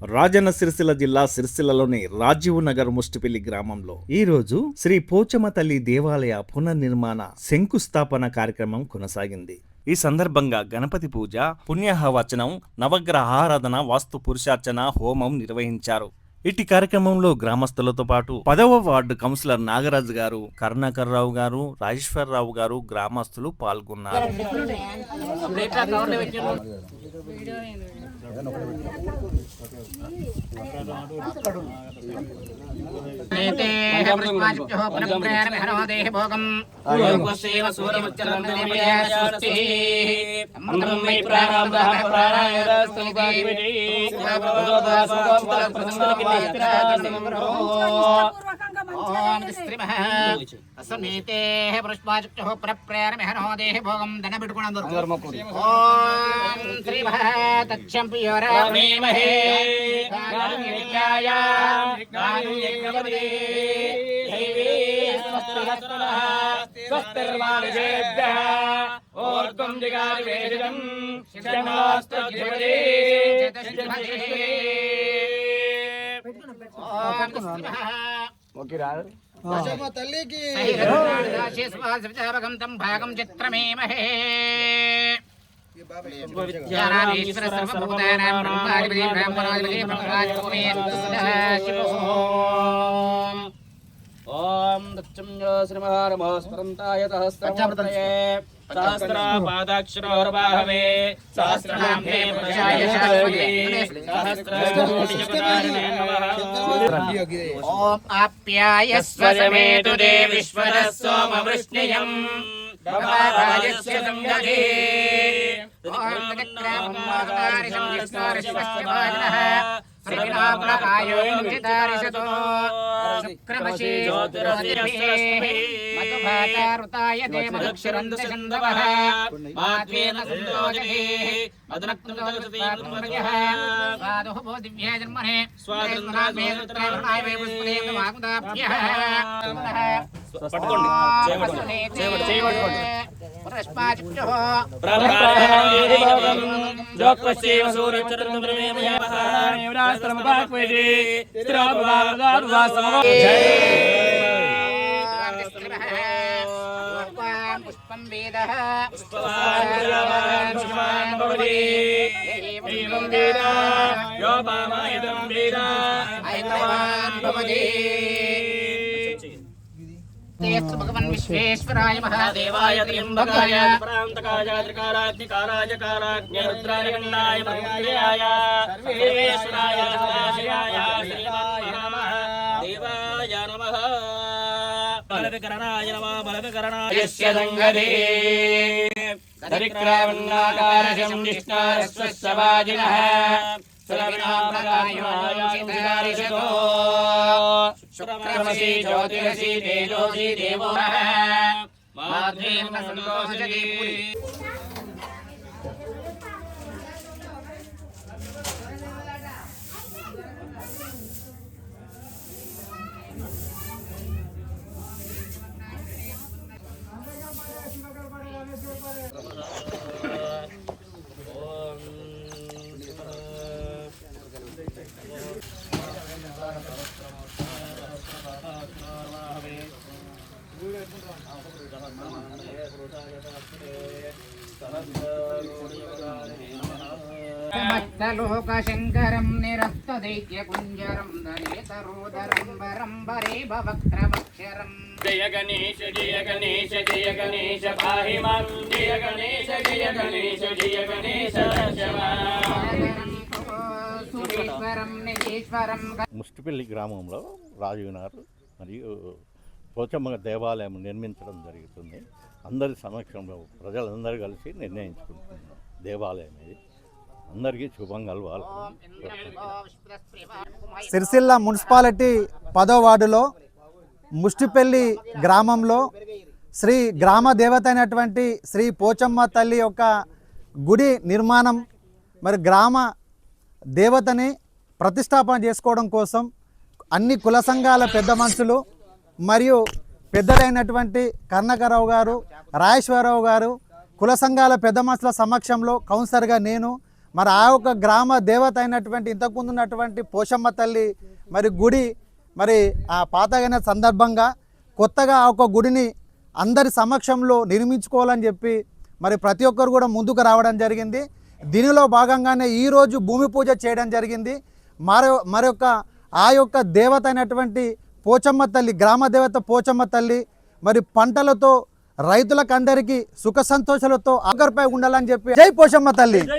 రాజన్న సిరిసిల్ల జిల్లా సిరిసిల్లలోని రాజీవ్ నగర్ ముష్టిపల్లి గ్రామంలో ఈ రోజు శ్రీ పోచమ్మ తల్లి దేవాలయ పునర్నిర్మాణ శంకుస్థాపన కార్యక్రమం కొనసాగింది. ఈ సందర్భంగా గణపతి పూజ, పుణ్యాహవచనం, నవగ్రహ ఆరాధన, వాస్తు పురుషార్చన, హోమం నిర్వహించారు. ఇటు కార్యక్రమంలో గ్రామస్తులతో పాటు 10వ వార్డు కౌన్సిలర్ నాగరాజు గారు, కరుణాకర్ రావు గారు, రాజేశ్వరరావు గారు గ్రామస్తులు పాల్గొన్నారు. భాగం చిత్రమేమహే ఓం దచ్చమ్యో శ్రీమహారమస్మరంతాయ సహస్రమూర్తయే సహస్రపాదాక్షరోర్వాహవే సహస్రనామే ప్రజాయశాయే సహస్రకోటిపదారిణే నమః. ఓం ఆప్యాయస్వ సమేతు దేవిశ్వరः సోమవృష్ణియం భవారాయస్య సంగదే ఓం తక్రామమాదారి సంయస్వారిశ్వస్య భాజనః శ్రీరామరాయోంచితారిషతో శుక్రవశీ జ్యోతిరస్యస్మై మధుభాతారుతాయ దేవదక్షరందశందవః మాధ్వేన సంతోజగే మధునక్తుదగతీర్మయః సాధుః భో దివ్యే జన్మనే స్వాతంత్రాయ వే పుష్పదే వాగుదాభ్యః పట్టుకోండి చేయబట్టుకోండి పురస్పాచిత్యో ప్రభావేవం జోక్వసేవ సూర్యచంద్రమేమయః శ్రమపాక్వేజి స్థిరోపవాదాద్వాసమో పుష్పం వేదః పుష్పవాన్ భవతి ఏవం వేద యో పామాయతం వేద ఐతవాన్ భవతి. భగవన్ విశ్వేశ్వరాయ మహాదేవాయ త్ర్యంబకాయ ప్రాంతకాయ త్రికారాగ్నికారాయ కారాగ్నిరుద్రాయ గణాయ మహేయాయ సర్వేశ్వరాయ సదాశివాయ శ్రీమన్మహాదేవాయ నమః. బలవికరణాయ నమః బలవికరణాయ యస్య సంగదే దరిక్రావణాకారశం నిష్కారస్వస్య వాజినః శుక్రమసీ జ్యోతిరసీ తేజోసీ దేవో మాధ్వేన సంతోషజీ. సమస్తలోకశంకరం నిరస్తదైత్యకుంజరం దరేతరోదరం వరంబరే భవక్రమక్షరం. జయ గణేశ జయ గణేశ జయ గణేశ పాహి మాం జయ గణేశ జయ గణేశ జయ గణేశ ముష్టిపల్లి గ్రామంలో రాజీవ్ నగర్ మరియు పోచమ్మ దేవాలయం నిర్మించడం జరుగుతుంది. అందరి సమక్షంలో ప్రజలందరూ కలిసి నిర్ణయించుకుంటున్నారు. దేవాలయం ఇది అందరికీ శుభం కలవాలి. సిరిసిల్ల మున్సిపాలిటీ 10వ వార్డులో ముష్టిపల్లి గ్రామంలో శ్రీ గ్రామ దేవత అయినటువంటి శ్రీ పోచమ్మ తల్లి యొక్క గుడి నిర్మాణం మరి గ్రామ దేవతని ప్రతిష్టాపన చేసుకోవడం కోసం అన్ని కుల సంఘాల పెద్ద మనుషులు మరియు పెద్దలైనటువంటి కరుణాకరరావు గారు, రాజేశ్వరరావు గారు, కుల సంఘాల పెద్ద మనుషుల సమక్షంలో కౌన్సిలర్గా నేను మరి ఆ యొక్క గ్రామ దేవత అయినటువంటి ఇంతకుముందు ఉన్నటువంటి పోచమ్మ తల్లి మరి గుడి మరి ఆ పాతగైన సందర్భంగా కొత్తగా ఆ ఒక గుడిని అందరి సమక్షంలో నిర్మించుకోవాలని చెప్పి మరి ప్రతి ఒక్కరు కూడా ముందుకు రావడం జరిగింది. దీనిలో భాగంగానే ఈరోజు భూమి పూజ చేయడం జరిగింది. మరొక ఆ యొక్క దేవత అయినటువంటి పోచమ్మ తల్లి, గ్రామ దేవత పోచమ్మ తల్లి మరి పంటలతో రైతులకందరికీ సుఖ సంతోషాలతో ఆఖరిపై ఉండాలని చెప్పి జై పోచమ్మ తల్లి.